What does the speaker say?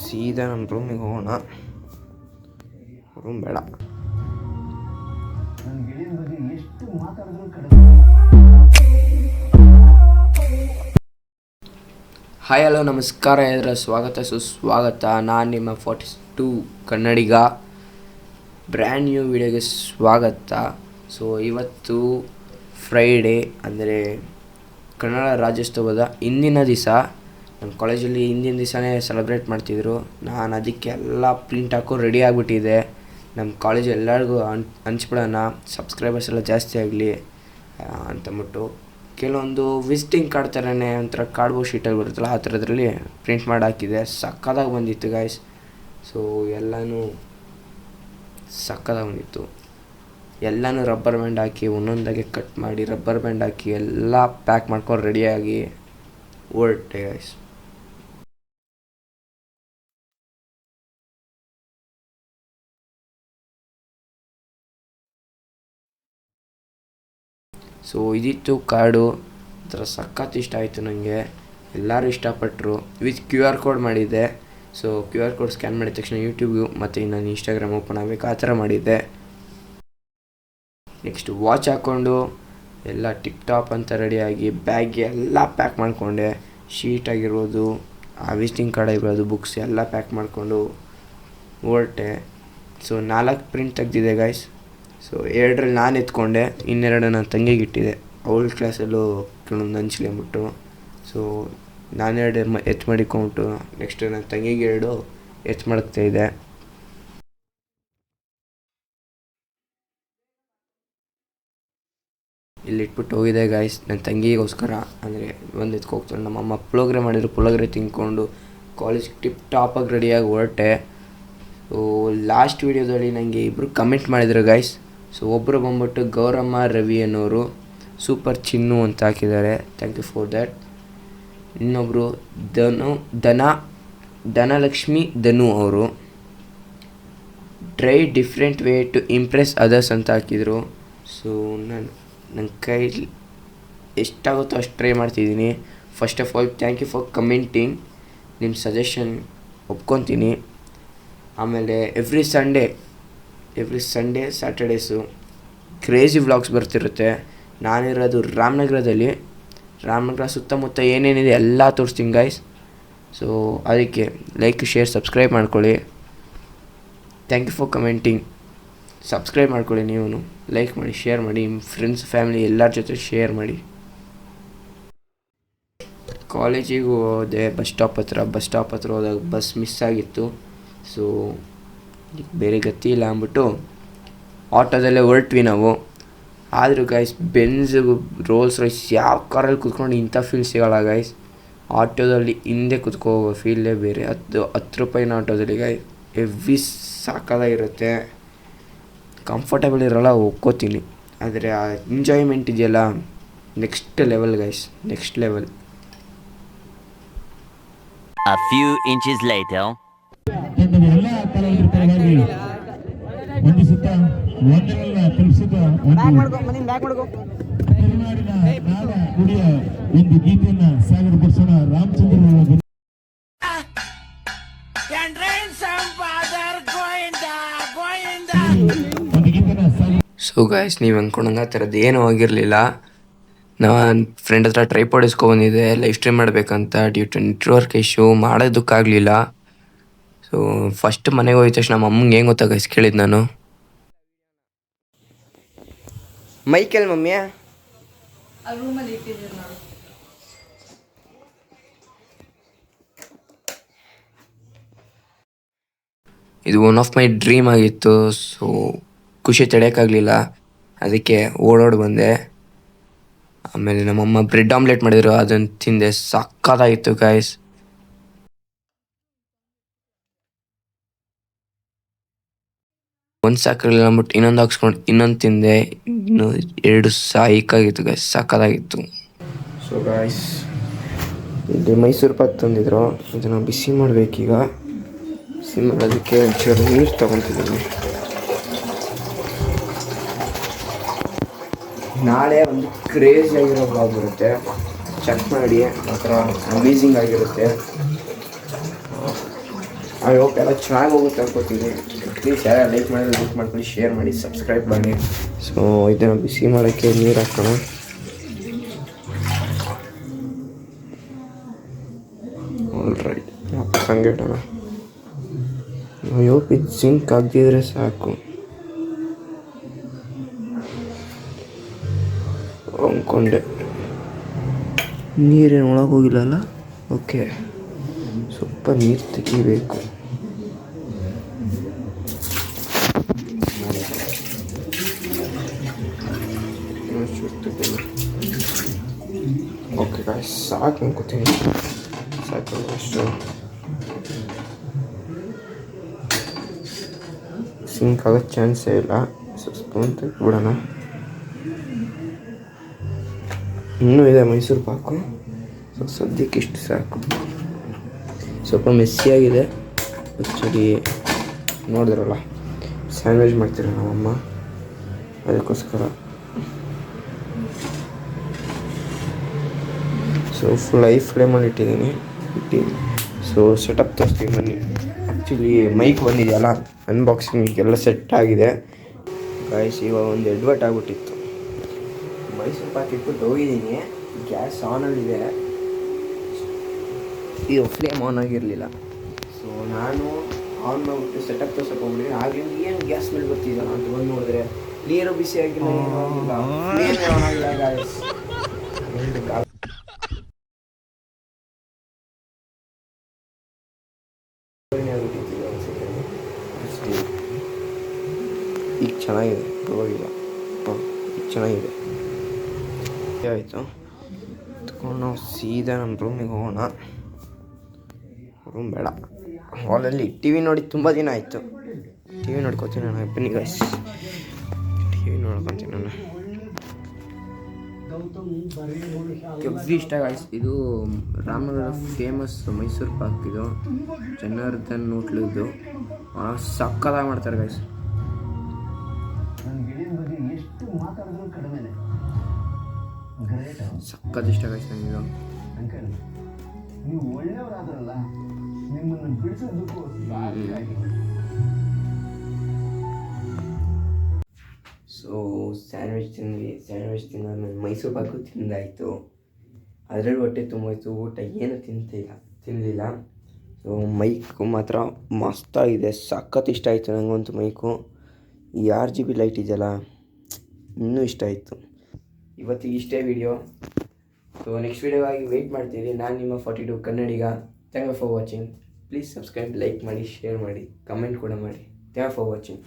ಸೀದಾ ನಮ್ಮ ರೂಮಿಗೆ ಹೋಗೋಣ. ರೂಮ್ ಬೇಡ. ಹಾಯ್ ಹಲೋ ನಮಸ್ಕಾರ ಎಲ್ಲರ ಸ್ವಾಗತ ಸುಸ್ವಾಗತ. ನಾನು ನಿಮ್ಮ 42 ಕನ್ನಡಿಗ. ಬ್ರ್ಯಾಂಡ್ ನ್ಯೂ ವಿಡಿಯೋಗೆ ಸ್ವಾಗತ. ಸೊ ಇವತ್ತು ಫ್ರೈಡೇ, ಅಂದರೆ ಕನ್ನಡ ರಾಜ್ಯೋತ್ಸವದ ಹಿಂದಿನ ದಿವಸ. ನಮ್ಮ ಕಾಲೇಜಲ್ಲಿ ಹಿಂದಿನ ದಿವಸನೇ ಸೆಲೆಬ್ರೇಟ್ ಮಾಡ್ತಿದ್ರು. ನಾನು ಅದಕ್ಕೆ ಎಲ್ಲ ಪ್ರಿಂಟ್ ಹಾಕೋ ರೆಡಿ ಆಗಿಬಿಟ್ಟಿದೆ. ನಮ್ಮ ಕಾಲೇಜ್ ಎಲ್ಲರಿಗೂ ಹಂಚ್ಬಿಡೋಣ, ಸಬ್ಸ್ಕ್ರೈಬರ್ಸ್ ಎಲ್ಲ ಜಾಸ್ತಿ ಆಗಲಿ ಅಂತಂದ್ಬಿಟ್ಟು. ಕೆಲವೊಂದು ವಿಸಿಟಿಂಗ್ ಕಾರ್ಡ್ ಥರನೇ ಒಂಥರ ಕಾರ್ಡ್ಬೋರ್ಡ್ ಶೀಟಲ್ಲಿ ಬರುತ್ತಲ್ಲ, ಆ ಥರದ್ರಲ್ಲಿ ಪ್ರಿಂಟ್ ಮಾಡಿ ಹಾಕಿದೆ. ಸಕ್ಕತ್ತಾಗಿ ಬಂದಿತ್ತು ಗೈಸ್. ಸೊ ಎಲ್ಲನೂ ಸಕ್ಕತ್ತಾಗಿ ಬಂದಿತ್ತು. ಎಲ್ಲನೂ ರಬ್ಬರ್ ಬ್ಯಾಂಡ್ ಹಾಕಿ ಒಂದೊಂದಾಗೆ ಕಟ್ ಮಾಡಿ ರಬ್ಬರ್ ಬ್ಯಾಂಡ್ ಹಾಕಿ ಎಲ್ಲ ಪ್ಯಾಕ್ ಮಾಡ್ಕೊಂಡು ರೆಡಿಯಾಗಿ ಹೊರಟೆ ಗೈಸ್. So ಇದಿತ್ತು card. ಒಂಥರ ಸಖತ್ ಇಷ್ಟ ಆಯಿತು ನನಗೆ. ಎಲ್ಲರೂ ಇಷ್ಟಪಟ್ಟರು. ವಿತ್ QR ಕೋಡ್ ಮಾಡಿದ್ದೆ. ಸೊ QR ಕೋಡ್ ಸ್ಕ್ಯಾನ್ ಮಾಡಿದ ತಕ್ಷಣ ಯೂಟ್ಯೂಬು ಮತ್ತು ನಾನು ಇನ್ಸ್ಟಾಗ್ರಾಮ್ ಓಪನ್ ಆಗಬೇಕು, ಆ ಥರ ಮಾಡಿದ್ದೆ. ನೆಕ್ಸ್ಟ್ ವಾಚ್ ಹಾಕ್ಕೊಂಡು ಎಲ್ಲ ಟಿಪ್ ಟಾಪ್ ಅಂತ ರೆಡಿಯಾಗಿ ಬ್ಯಾಗ್ಗೆ ಎಲ್ಲ ಪ್ಯಾಕ್ ಮಾಡಿಕೊಂಡೆ. ಶೀಟ್ ಆಗಿರ್ಬೋದು, ಆ ವಿಸಿಟಿಂಗ್ ಕಾರ್ಡ್ ಆಗಿರ್ಬೋದು, ಬುಕ್ಸ್ ಎಲ್ಲ ಪ್ಯಾಕ್ ಮಾಡಿಕೊಂಡು ಹೊರಟೆ. ಸೊ 4 ಪ್ರಿಂಟ್ ತೆಗ್ದಿದೆ ಗೈಸ್. ಸೊ 2ರಲ್ಲಿ ನಾನು ಎತ್ಕೊಂಡೆ, 2 ನನ್ನ ತಂಗಿಗೆ ಇಟ್ಟಿದೆ. ಅವಳ ಕ್ಲಾಸಲ್ಲೂ ಕೆಲವೊಂದು ಹಂಚ್ಲಿ ಅಂದ್ಬಿಟ್ಟು. ಸೊ ನಾನು 2 ಎತ್ತು ಮಾಡಿಕೊಂಬಿಟ್ಟು ನೆಕ್ಸ್ಟ್ ನನ್ನ ತಂಗಿಗೆ 2 ಎತ್ತು ಮಾಡ್ತಾಯಿದ್ದೆ. ಇಲ್ಲಿ ಇಟ್ಬಿಟ್ಟು ಹೋಗಿದೆ ಗಾಯ್ಸ್ ನನ್ನ ತಂಗಿಗೋಸ್ಕರ. ಅಂದರೆ ಒಂದು ಎತ್ಕೊ ಹೋಗ್ತಾರೆ. ನಮ್ಮಮ್ಮ ಪುಳೋಗ್ರೆ ಮಾಡಿದ್ರು, ಪುಳೋಗ್ರೆ ತಿಂದ್ಕೊಂಡು ಕಾಲೇಜ್ ಟಿಪ್ ಟಾಪಾಗಿ ರೆಡಿಯಾಗಿ ಹೊರಟೆ. ಸೊ ಲಾಸ್ಟ್ ವೀಡಿಯೋದಲ್ಲಿ ನನಗೆ ಇಬ್ಬರು ಕಮೆಂಟ್ ಮಾಡಿದ್ರು ಗೈಸ್. ಸೊ ಒಬ್ಬರು ಬಂದ್ಬಿಟ್ಟು ಗೌರಮ್ಮ ರವಿ ಅನ್ನೋರು ಸೂಪರ್ ಚಿನ್ನು ಅಂತ ಹಾಕಿದ್ದಾರೆ. Thank you for that. ಇನ್ನೊಬ್ಬರು ಧನಲಕ್ಷ್ಮಿ ಧನು ಅವರು try different way to impress others ಅಂತ ಹಾಕಿದರು. ಸೊ ನನ್ನ ಕೈಲಿ ಎಷ್ಟಾಗುತ್ತೋ ಅಷ್ಟು ಟ್ರೈ ಮಾಡ್ತಿದ್ದೀನಿ. First of all thank you for commenting. ನಿಮ್ಮ ಸಜೆಷನ್ ಒಪ್ಕೊತೀನಿ. ಆಮೇಲೆ every Sunday Saturdays crazy vlogs ಬರ್ತಿರುತ್ತೆ. ನಾನಿರೋದು ರಾಮನಗರ ಸುತ್ತಮುತ್ತ ಏನೇನಿದೆ ಎಲ್ಲ ತೋರಿಸ್ತೀನಿ ಗೈಸ್. ಸೊ ಅದಕ್ಕೆ ಲೈಕ್, ಶೇರ್, ಸಬ್ಸ್ಕ್ರೈಬ್ ಮಾಡ್ಕೊಳ್ಳಿ. Thank you for commenting. Subscribe ಮಾಡ್ಕೊಳ್ಳಿ, ನೀವು ಲೈಕ್ ಮಾಡಿ, ಶೇರ್ ಮಾಡಿ, ಫ್ರೆಂಡ್ಸ್ ಫ್ಯಾಮಿಲಿ ಎಲ್ಲರ ಜೊತೆ ಶೇರ್ ಮಾಡಿ. ಕಾಲೇಜಿಗೆ ಹೋದೆ. ಬಸ್ ಸ್ಟಾಪ್ ಹತ್ರ ಹೋದಾಗ ಬಸ್ ಮಿಸ್ ಆಗಿತ್ತು. ಸೊ ಬೇರೆ ಗತಿ ಇಲ್ಲ ಅಂದ್ಬಿಟ್ಟು ಆಟೋದಲ್ಲೇ ಹೊರಟ್ವಿ ನಾವು. ಆದರೂ ಗೈಸ್ ಬೆನ್ಸ್, ರೋಲ್ಸ್ ರಾಯ್ಸ್ ಯಾವ ಕಾರಲ್ಲಿ ಕೂತ್ಕೊಂಡು ಇಂಥ ಫೀಲ್ ಸಿಗೋಲ್ಲ ಗೈಸ್. ಆಟೋದಲ್ಲಿ ಹಿಂದೆ ಕೂತ್ಕೋ ಹೋಗೋ ಫೀಲೇ ಬೇರೆ. 10 ರೂಪಾಯಿನ ಆಟೋದಲ್ಲಿ ಗೈಸ್ ಎವ್ರಿ ಸಾಕಾಗಿರುತ್ತೆ. ಕಂಫರ್ಟೇಬಲ್ ಇರೋಲ್ಲ, ಒಪ್ಕೋತೀನಿ. ಆದರೆ ಆ ಎಂಜಾಯ್ಮೆಂಟ್ ಇದೆಯಲ್ಲ, next level guys, next level. A few inches later. ಎಲ್ಲ ಕಲಾವಿದರ ಪರವಾಗಿ ವಂದಿಸುತ್ತಾ ವಂದನೆಗಳನ್ನ ತಲುಪಿಸಿದ ಕರುನಾಡಿನ ನಾಡ ನುಡಿಯ ಒಂದು ಗೀತೆಯನ್ನ ಸಾಗರಪಡಿಸೋಣ. ರಾಮಚಂದ್ರ ಒಂದು ಗೀತೆನ ಸಾಗರ. ಸೊ ಗೈಸ್ ನೀವು ಅಂದ್ಕೊಂಡಂಗೆ ಆ ಥರದ್ದು ಏನೂ ಆಗಿರಲಿಲ್ಲ. ನಾನು ಫ್ರೆಂಡ್ ಹತ್ರ ಟ್ರೈಪಾಡ್ ಇಸ್ಕೊಬಂದಿದ್ದೆ ಲೈವ್ ಸ್ಟ್ರೀಮ್ ಮಾಡಬೇಕಂತ. ಡ್ಯೂ ಟು ನೆಟ್ವರ್ಕ್ ಇಶ್ಯೂ ಮಾಡೋದಕ್ಕಾಗಲಿಲ್ಲ. ಸೊ ಫಸ್ಟ್ ಮನೆಗೆ ಹೋಗಿದ ತಕ್ಷಣ ನಮ್ಮ ಅಮ್ಮಂಗೆ ಹೆಂಗೆ ಗೊತ್ತಾ ಗೈಸ್ ಕೇಳಿದ್ದು ನಾನು, ಮೈಕೆಲ್ ಮಮ್ಮಿಯ ಇದು ಒನ್ ಆಫ್ ಮೈ ಡ್ರೀಮ್ ಆಗಿತ್ತು. ಸೊ ಖುಷಿ ತಡೆಯೋಕ್ಕಾಗಲಿಲ್ಲ, ಅದಕ್ಕೆ ಓಡೋಡಿ ಬಂದೆ. ಆಮೇಲೆ ನಮ್ಮಮ್ಮ ಬ್ರೆಡ್ ಆಮ್ಲೆಟ್ ಮಾಡಿದರು, ಅದನ್ನು ತಿಂದೆ. ಸಕ್ಕತ್ತಾಗಿತ್ತು ಗೈಸ್. ಒಂದು ಸಾಕಿರಲಿಲ್ಲ ಅಂದ್ಬಿಟ್ಟು ಇನ್ನೊಂದು ಹಾಕ್ಸ್ಕೊಂಡು ಇನ್ನೊಂದು ತಿಂದೆ. ಇನ್ನು 2 ಸಾಕಾಗಿತ್ತು ಗೈಸ್, ಸಕ್ಕತ್ತಾಗಿತ್ತು. ಸೊ ಗೈಸ್ ಇಲ್ಲಿ ಮೈಸೂರು ಪಾಕ್ ತಂದಿದ್ರು, ಇದನ್ನು ಬಿಸಿ ಮಾಡಬೇಕೀಗ. ಬಿಸಿ ಮಾಡೋದಕ್ಕೆ ಒಂಚೂರು ನೀರು ತೊಗೊತಿದ್ದೀನಿ. ನಾಳೆ ಒಂದು ಕ್ರೇಜ್ ಆಗಿರೋ ಬ್ಲಾಗ್ ಬರುತ್ತೆ, ಚೆಕ್ ಮಾಡಿ. ಮಾತ್ರ ಅಮೇಝಿಂಗ್ ಆಗಿರುತ್ತೆ. ಐ ಹೋಪ್ ಎಲ್ಲ ಚೆನ್ನಾಗಿ ಹೋಗುತ್ತೆ ಅನ್ಕೋತೀನಿ. ಪ್ಲೀಸ್ ಯಾರು ಲೈಕ್ ಮಾಡ್ಕೊಳ್ಳಿ, ಶೇರ್ ಮಾಡಿ, ಸಬ್ಸ್ಕ್ರೈಬ್ ಮಾಡಿ. ಸೊ ಇದನ್ನು ಬಿಸಿ ಮಾಡೋಕ್ಕೆ ನೀರು ಹಾಕೋಣ. ಆಲ್ರೈಟ್, ಹಂಗೆ ಇಡೋಣ. ಐ ಹೋಪ್ ಇದು ಸಿಂಕ್ ಆಗದಿದ್ರೆ ಸಾಕು ಅಂದ್ಕೊಂಡೆ. ನೀರೇನು ಒಳಗೆ ಹೋಗಿಲ್ಲಲ್ಲ. ಓಕೆ, ಸ್ವಲ್ಪ ನೀರು ತೆಗಿಬೇಕು. ಓಕೆ ಗಾಯ್ಸ್, ಸಾಕು ಅನ್ಕೋತೀನಿ. ಸಾಕು ಅಷ್ಟು. ಸಿಂಕ್ ಆಗೋ ಚಾನ್ಸೇ ಇಲ್ಲ. ಸೊ ಸ್ಪೂನ್ ತೆಗೆದ್ಬಿಡೋಣ. ಇನ್ನೂ ಇದೆ ಮೈಸೂರು ಪಾಕು. ಸೊ ಸದ್ಯಕ್ಕೆ ಇಷ್ಟು ಸಾಕು. ಸ್ವಲ್ಪ ಮೆಸ್ಸಿಯಾಗಿದೆ ಆ್ಯಕ್ಚುಲಿ. ನೋಡಿದ್ರಲ್ಲ, ಸ್ಯಾಂಡ್ವಿಚ್ ಮಾಡ್ತೀರ ನಮ್ಮಮ್ಮ, ಅದಕ್ಕೋಸ್ಕರ. ಸೊ ಫುಲ್ ಐ ಫ್ಲೇಮಲ್ಲಿ ಇಟ್ಟಿದ್ದೀನಿ. ಸೊ ಸೆಟಪ್ ತೋರಿಸ್ತೀನಿ ಬನ್ನಿ. ಆ್ಯಕ್ಚುಲಿ ಮೈಕ್ ಬಂದಿದೆಯಲ್ಲ, ಅನ್ಬಾಕ್ಸಿಂಗ್ ಎಲ್ಲ ಸೆಟ್ ಆಗಿದೆ ಗಾಯ್ಸ್. ಇವಾಗ ಒಂದು ಎಡ್ವರ್ಟ್ ಆಗಿಬಿಟ್ಟಿತ್ತು. ಮೈಸೂರು ಪಾಕ್ ಇಟ್ಬಿಟ್ಟು ಹೋಗಿದ್ದೀನಿ. ಗ್ಯಾಸ್ ಆನಲ್ಲಿದೆ, ಇದು ಫ್ಲೇಮ್ ಆನ್ ಆಗಿರಲಿಲ್ಲ. ಸೊ ನಾನು ಆನ್ ಮಾಡಿಬಿಟ್ಟು ಸೆಟಪ್ ತೋರ್ಸಕ್ಕೆ ಹೋಗ್ಬಿಟ್ಟು ಆಗಲಿಂದ ಏನು ಗ್ಯಾಸ್ ಮೇಲೆ ಬರ್ತಿದ್ದಲ್ಲ ಅಂತ ಬಂದು ನೋಡಿದ್ರೆ ನೀರು ಬಿಸಿ ಆಗಿಲ್ಲ, ಏನೂ ಆಗಿಲ್ಲ, ಫ್ಲೇಮ್ ಆನ್ ಆಗಿಲ್ಲ ಗಾಯ್ಸ್. ಈಗ ಚೆನ್ನಾಗಿದೆ, ಪರವಾಗಿಲ್ಲ. ಈಗ ಚೆನ್ನಾಗಿದೆ. ಆಯಿತು, ತಗೊಂಡು ನಾವು ಸೀದಾ ನಮ್ಮ ರೂಮಿಗೆ ಹೋಗೋಣ. ರೂಮ್ ಬೇಡ, ಹಾಲಲ್ಲಿ ಟಿ ವಿ ನೋಡಿ ತುಂಬ ದಿನ ಆಯಿತು. ಟಿ ವಿ ನೋಡ್ಕೊತೀನಿ ನಾನು. ಬನ್ನಿ ಗಾಯ್ಸ್, ಟಿ ವಿ ನೋಡ್ಕೊತೀನಿ ನಾನು. ಕೆಬ್ಬಿ ಇಷ್ಟ ಗಾಯ್ಸ್. ಇದು ರಾಮನಗರ ಫೇಮಸ್ ಮೈಸೂರು ಪಾಕ್. ಇದು ಜನಾರ್ದನ್ ಹೋಟ್ಲಿದ್ದು. ಸಕ್ಕತ್ತಾಗಿ ಮಾಡ್ತಾರೆ ಗಾಯ್ಸ್. ಸಕ್ಕತ್ ಇಷ್ಟ ಗಾಯ್ಸ್ ನನಗಿದು. ಸೊ ಸ್ಯಾಂಡ್ವಿಚ್ ತಿಂದಾದ್ಮೇಲೆ ಮೈಸೂರು ಪಾಕು ತಿಂದಾಯಿತು. ಅದರಲ್ಲಿ ಹೊಟ್ಟೆ ತುಂಬೋಯ್ತು. ಊಟ ಏನು ತಿನ್ನಲಿಲ್ಲ. ಸೊ ಮೈಕು ಮಾತ್ರ ಮಸ್ತಾಗಿದೆ, ಸಖತ್ ಇಷ್ಟ ಆಯಿತು ನನಗಂತೂ ಮೈಕು. ಈ RGB ಲೈಟ್ ಇದೆಯಲ್ಲ, ಇನ್ನೂ ಇಷ್ಟ ಆಯಿತು. ಇವತ್ತಿಗೆ ಇಷ್ಟೇ ವಿಡಿಯೋ. ಸೊ ನೆಕ್ಸ್ಟ್ ವಿಡಿಯೋಗಾಗಿ ವೆಯ್ಟ್ ಮಾಡ್ತೀರಿ. ನಾನು ನಿಮ್ಮ 42 Kannadiga. Thank you for watching. Please subscribe, like ಮಾಡಿ, ಶೇರ್ ಮಾಡಿ, ಕಮೆಂಟ್ ಕೂಡ ಮಾಡಿ. Thank you for watching.